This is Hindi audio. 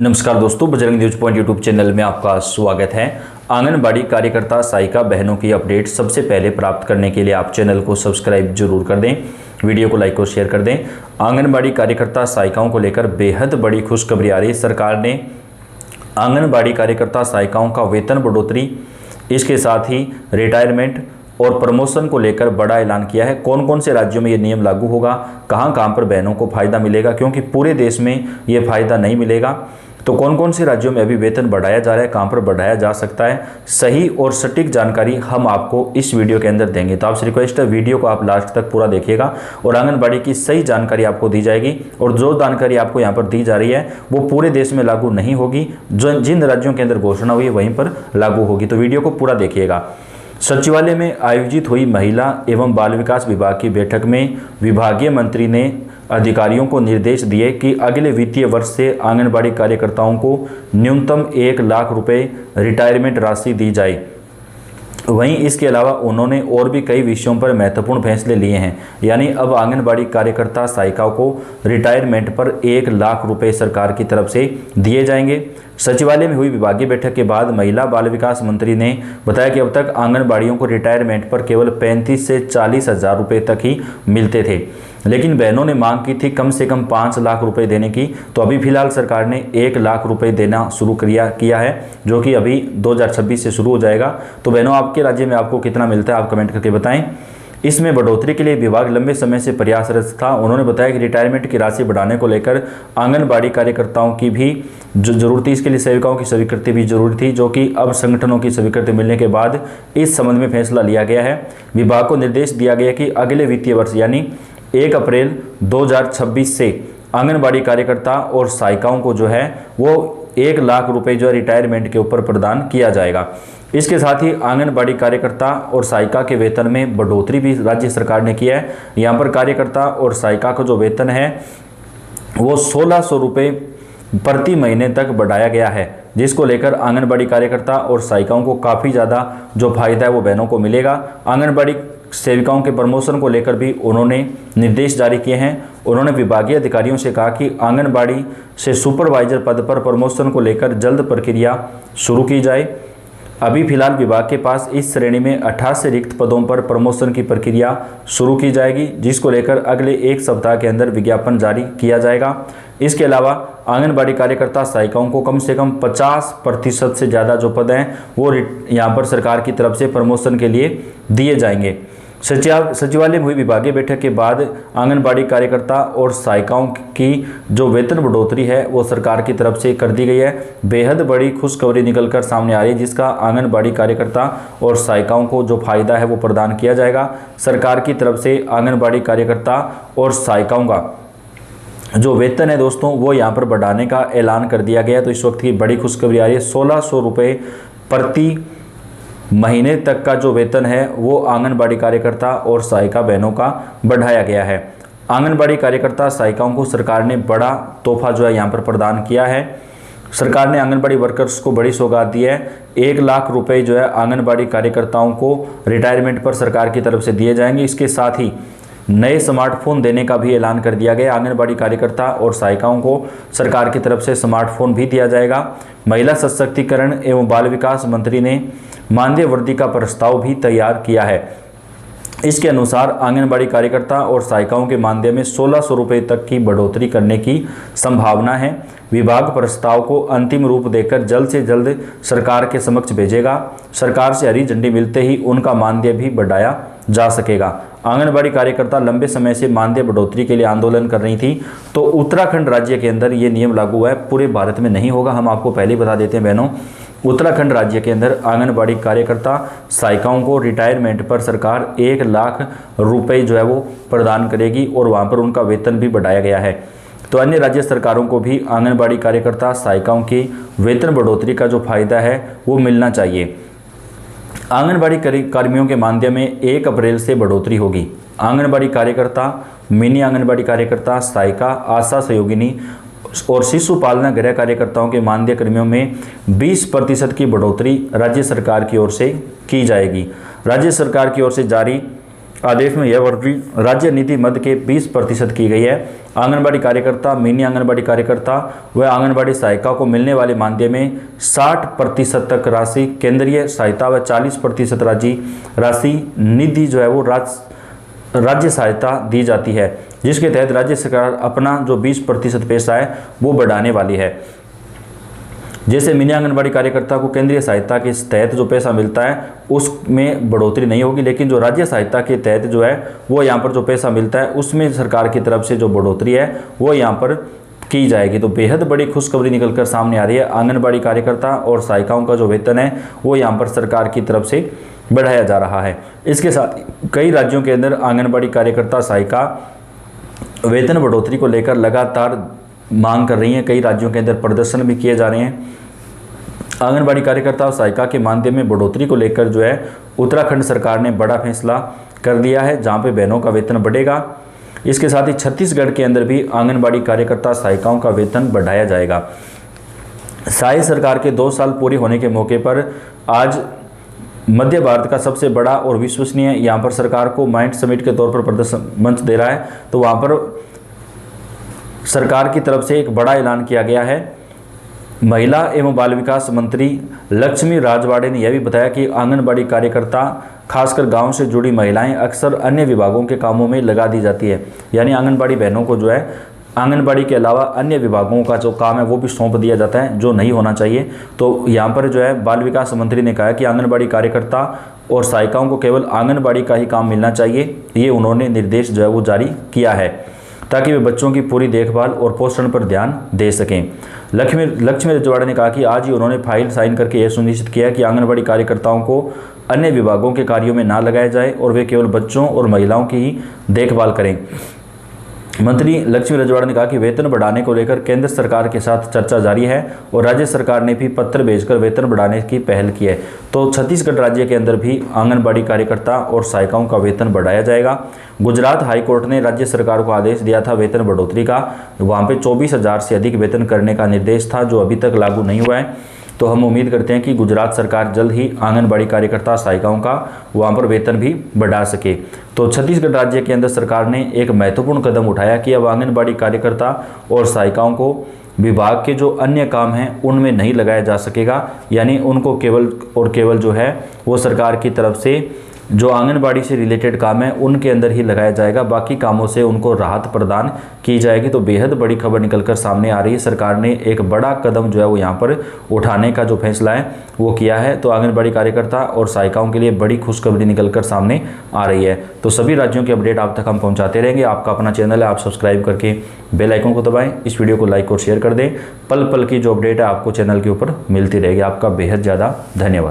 नमस्कार दोस्तों, Bajrang news point YouTube channel में आपका स्वागत है। आंगनबाड़ी कार्यकर्ता सहायिका बहनों की अपडेट सबसे पहले प्राप्त करने के लिए आप चैनल को सब्सक्राइब जरूर कर दें, वीडियो को लाइक और शेयर कर दें। आंगनबाड़ी कार्यकर्ता सहायिकाओं को लेकर बेहद बड़ी खुशखबरी आ रही है। सरकार ने आंगनबाड़ी कार्यकर्ता सहायिकाओं का वेतन बढ़ोतरी, इसके साथ ही रिटायरमेंट और प्रमोशन को लेकर बड़ा ऐलान किया है। कौन कौन से राज्यों में ये नियम लागू होगा, कहां कहां पर बहनों को फ़ायदा मिलेगा, क्योंकि पूरे देश में ये फ़ायदा नहीं मिलेगा। तो कौन कौन से राज्यों में अभी वेतन बढ़ाया जा रहा है, कहां पर बढ़ाया जा सकता है, सही और सटीक जानकारी हम आपको इस वीडियो के अंदर देंगे। तो आपसे रिक्वेस्ट है, वीडियो को आप लास्ट तक पूरा देखिएगा और आंगनबाड़ी की सही जानकारी आपको दी जाएगी। और जो जानकारी आपको यहाँ पर दी जा रही है वो पूरे देश में लागू नहीं होगी, जो जिन राज्यों के अंदर घोषणा हुई है वहीं पर लागू होगी। तो वीडियो को पूरा देखिएगा। सचिवालय में आयोजित हुई महिला एवं बाल विकास विभाग की बैठक में विभागीय मंत्री ने अधिकारियों को निर्देश दिए कि अगले वित्तीय वर्ष से आंगनबाड़ी कार्यकर्ताओं को न्यूनतम 1 लाख रुपए रिटायरमेंट राशि दी जाए। वहीं इसके अलावा उन्होंने और भी कई विषयों पर महत्वपूर्ण फैसले लिए हैं। यानी अब आंगनबाड़ी कार्यकर्ता सहायिकाओं को रिटायरमेंट पर 1 लाख रुपए सरकार की तरफ से दिए जाएंगे। सचिवालय में हुई विभागीय बैठक के बाद महिला बाल विकास मंत्री ने बताया कि अब तक आंगनबाड़ियों को रिटायरमेंट पर केवल 35 से 40 हज़ार रुपये तक ही मिलते थे, लेकिन बहनों ने मांग की थी कम से कम 5 लाख रुपए देने की। तो अभी फिलहाल सरकार ने 1 लाख रुपए देना शुरू किया है, जो कि अभी 2026 से शुरू हो जाएगा। तो बहनों, आपके राज्य में आपको कितना मिलता है, आप कमेंट करके बताएं। इसमें बढ़ोतरी के लिए विभाग लंबे समय से प्रयासरत था। उन्होंने बताया कि रिटायरमेंट की राशि बढ़ाने को लेकर आंगनबाड़ी कार्यकर्ताओं की भी जो जरूरत थी, इसके लिए सेविकाओं की स्वीकृति भी जरूरी थी, जो कि अब संगठनों की स्वीकृति मिलने के बाद इस संबंध में फैसला लिया गया है। विभाग को निर्देश दिया गया कि अगले वित्तीय वर्ष यानी 1 अप्रैल 2026 से आंगनबाड़ी कार्यकर्ता और सहायिकाओं को जो है वो 1 लाख रुपए जो है रिटायरमेंट के ऊपर प्रदान किया जाएगा। इसके साथ ही आंगनबाड़ी कार्यकर्ता और सहायिका के वेतन में बढ़ोतरी भी राज्य सरकार ने किया है। यहाँ पर कार्यकर्ता और सहायिका का जो वेतन है वो 1600 रुपये प्रति महीने तक बढ़ाया गया है, जिसको लेकर आंगनबाड़ी कार्यकर्ता और सहायिकाओं को काफ़ी ज़्यादा जो फायदा है वो बहनों को मिलेगा। आंगनबाड़ी सेविकाओं के प्रमोशन को लेकर भी उन्होंने निर्देश जारी किए हैं। उन्होंने विभागीय अधिकारियों से कहा कि आंगनबाड़ी से सुपरवाइजर पद पर प्रमोशन को लेकर जल्द प्रक्रिया शुरू की जाए। अभी फिलहाल विभाग के पास इस श्रेणी में 88 रिक्त पदों पर प्रमोशन की प्रक्रिया शुरू की जाएगी, जिसको लेकर अगले 1 सप्ताह के अंदर विज्ञापन जारी किया जाएगा। इसके अलावा आंगनबाड़ी कार्यकर्ता सहायिकाओं को कम से कम 50% से ज़्यादा जो पद हैं वो यहाँ पर सरकार की तरफ से प्रमोशन के लिए दिए जाएंगे। सचिवालय में हुई विभागीय बैठक के बाद आंगनबाड़ी कार्यकर्ता और सहायिकाओं की जो वेतन बढ़ोतरी है वो सरकार की तरफ से कर दी गई है। बेहद बड़ी खुशखबरी निकलकर सामने आ रही है, जिसका आंगनबाड़ी कार्यकर्ता और सहायिकाओं को जो फायदा है वो प्रदान किया जाएगा। सरकार की तरफ से आंगनबाड़ी कार्यकर्ता और सहायिकाओं का जो वेतन है दोस्तों वो यहाँ पर बढ़ाने का ऐलान कर दिया गया। तो इस वक्त की बड़ी खुशखबरी आ रही है। 1600 रुपये प्रति महीने तक का जो वेतन है वो आंगनबाड़ी कार्यकर्ता और सहायिका बहनों का बढ़ाया गया है। आंगनबाड़ी कार्यकर्ता सहायिकाओं को सरकार ने बड़ा तोहफा जो है यहाँ पर प्रदान किया है। सरकार ने आंगनबाड़ी वर्कर्स को बड़ी सौगात दी है। 1 लाख रुपए जो है आंगनबाड़ी कार्यकर्ताओं को रिटायरमेंट पर सरकार की तरफ से दिए जाएंगे। इसके साथ ही नए स्मार्टफोन देने का भी ऐलान कर दिया गया। आंगनबाड़ी कार्यकर्ता और सहायिकाओं को सरकार की तरफ से स्मार्टफोन भी दिया जाएगा। महिला सशक्तिकरण एवं बाल विकास मंत्री ने मानदेय वृद्धि का प्रस्ताव भी तैयार किया है। इसके अनुसार आंगनबाड़ी कार्यकर्ता और सहायिकाओं के मानदेय में 1600 रुपये तक की बढ़ोतरी करने की संभावना है। विभाग प्रस्ताव को अंतिम रूप देकर जल्द से जल्द सरकार के समक्ष भेजेगा। सरकार से हरी झंडी मिलते ही उनका मानदेय भी बढ़ाया जा सकेगा। आंगनबाड़ी कार्यकर्ता लंबे समय से मानदेय बढ़ोतरी के लिए आंदोलन कर रही थी। तो उत्तराखंड राज्य के अंदर ये नियम लागू हुआ है, पूरे भारत में नहीं होगा। हम आपको पहले ही बता देते हैं बहनों, उत्तराखंड राज्य के अंदर आंगनबाड़ी कार्यकर्ता सहायिकाओं को रिटायरमेंट पर सरकार 1 लाख रुपए जो है वो प्रदान करेगी और वहाँ पर उनका वेतन भी बढ़ाया गया है। तो अन्य राज्य सरकारों को भी आंगनबाड़ी कार्यकर्ता सहायिकाओं की वेतन बढ़ोतरी का जो फायदा है वो मिलना चाहिए। आंगनबाड़ी कर्मियों के मानदेय में 1 अप्रैल से बढ़ोतरी होगी। आंगनबाड़ी कार्यकर्ता, मिनी आंगनबाड़ी कार्यकर्ता, सहायिका, आशा सहयोगिनी और शिशु पालना गृह कार्यकर्ताओं के मानदेय कर्मियों में 20% की बढ़ोतरी राज्य सरकार की ओर से की जाएगी। राज्य सरकार की ओर से जारी आदेश में यह बढ़ोतरी राज्य नीति मद के 20% की गई है। आंगनबाड़ी कार्यकर्ता, मिनी आंगनबाड़ी कार्यकर्ता व आंगनबाड़ी सहायिका को मिलने वाले मानदेय में 60% तक राशि केंद्रीय सहायता व 40% राशि निधि जो है वो राज्य सहायता दी जाती है, जिसके तहत राज्य सरकार अपना जो 20% पैसा है वो बढ़ाने वाली है। जैसे मिनी आंगनबाड़ी कार्यकर्ता को केंद्रीय सहायता के तहत जो पैसा मिलता है उसमें बढ़ोतरी नहीं होगी, लेकिन जो राज्य सहायता के तहत जो है वो यहाँ पर जो पैसा मिलता है उसमें सरकार की तरफ से जो बढ़ोतरी है वो यहाँ पर की जाएगी। तो बेहद बड़ी खुशखबरी निकलकर सामने आ रही है। आंगनबाड़ी कार्यकर्ता और सहायिकाओं का जो वेतन है वो यहाँ पर सरकार की तरफ से बढ़ाया जा रहा है। इसके साथ कई राज्यों के अंदर आंगनबाड़ी कार्यकर्ता, सहायिका वेतन बढ़ोतरी को लेकर लगातार मांग कर रही हैं। कई राज्यों के अंदर प्रदर्शन भी किए जा रहे हैं। आंगनबाड़ी कार्यकर्ता और सहायिका के मानदेय में बढ़ोतरी को लेकर जो है उत्तराखंड सरकार ने बड़ा फैसला कर दिया है, जहां पे बहनों का वेतन बढ़ेगा। इसके साथ ही छत्तीसगढ़ के अंदर भी आंगनबाड़ी कार्यकर्ता, सहायिकाओं का वेतन बढ़ाया जाएगा। साई सरकार के 2 साल पूरे होने के मौके पर आज मध्य भारत का सबसे बड़ा और विश्वसनीय यहाँ पर सरकार को माइंड समिट के तौर पर प्रदर्शन मंच दे रहा है। तो वहाँ पर सरकार की तरफ से एक बड़ा ऐलान किया गया है। महिला एवं बाल विकास मंत्री लक्ष्मी राजवाड़े ने यह भी बताया कि आंगनबाड़ी कार्यकर्ता, खासकर गांव से जुड़ी महिलाएं अक्सर अन्य विभागों के कामों में लगा दी जाती है। यानी आंगनबाड़ी बहनों को जो है आंगनबाड़ी के अलावा अन्य विभागों का जो काम है वो भी सौंप दिया जाता है, जो नहीं होना चाहिए। तो यहाँ पर जो है बाल विकास मंत्री ने कहा कि आंगनबाड़ी कार्यकर्ता और सहायिकाओं को केवल आंगनबाड़ी का ही काम मिलना चाहिए। ये उन्होंने निर्देश जो है वो जारी किया है ताकि वे बच्चों की पूरी देखभाल और पोषण पर ध्यान दे सकें। लक्ष्मी राजवाड़े ने कहा कि आज ही उन्होंने फाइल साइन करके यह सुनिश्चित किया कि आंगनबाड़ी कार्यकर्ताओं को अन्य विभागों के कार्यों में ना लगाया जाए और वे केवल बच्चों और महिलाओं की ही देखभाल करें। मंत्री लक्ष्मी राजवाड़े ने कहा कि वेतन बढ़ाने को लेकर केंद्र सरकार के साथ चर्चा जारी है और राज्य सरकार ने भी पत्र भेजकर वेतन बढ़ाने की पहल की है। तो छत्तीसगढ़ राज्य के अंदर भी आंगनबाड़ी कार्यकर्ता और सहायिकाओं का वेतन बढ़ाया जाएगा। गुजरात हाईकोर्ट ने राज्य सरकार को आदेश दिया था वेतन बढ़ोतरी का। वहाँ पे 24,000 से अधिक वेतन करने का निर्देश था, जो अभी तक लागू नहीं हुआ है। तो हम उम्मीद करते हैं कि गुजरात सरकार जल्द ही आंगनबाड़ी कार्यकर्ता, सहायिकाओं का वहाँ पर वेतन भी बढ़ा सके। तो छत्तीसगढ़ राज्य के अंदर सरकार ने एक महत्वपूर्ण कदम उठाया कि अब आंगनबाड़ी कार्यकर्ता और सहायिकाओं को विभाग के जो अन्य काम हैं उनमें नहीं लगाया जा सकेगा। यानी उनको केवल और केवल जो है वो सरकार की तरफ से जो आंगनबाड़ी से रिलेटेड काम है उनके अंदर ही लगाया जाएगा, बाकी कामों से उनको राहत प्रदान की जाएगी। तो बेहद बड़ी खबर निकलकर सामने आ रही है। सरकार ने एक बड़ा कदम जो है वो यहाँ पर उठाने का जो फैसला है वो किया है। तो आंगनबाड़ी कार्यकर्ता और सहायिकाओं के लिए बड़ी खुशखबरी निकलकर सामने आ रही है। तो सभी राज्यों के अपडेट आप तक हम पहुँचाते रहेंगे। आपका अपना चैनल है, आप सब्सक्राइब करके बेल आइकन को दबाएं, इस वीडियो को लाइक और शेयर कर दें। पल पल की जो अपडेट है आपको चैनल के ऊपर मिलती रहेगी। आपका बेहद ज़्यादा धन्यवाद।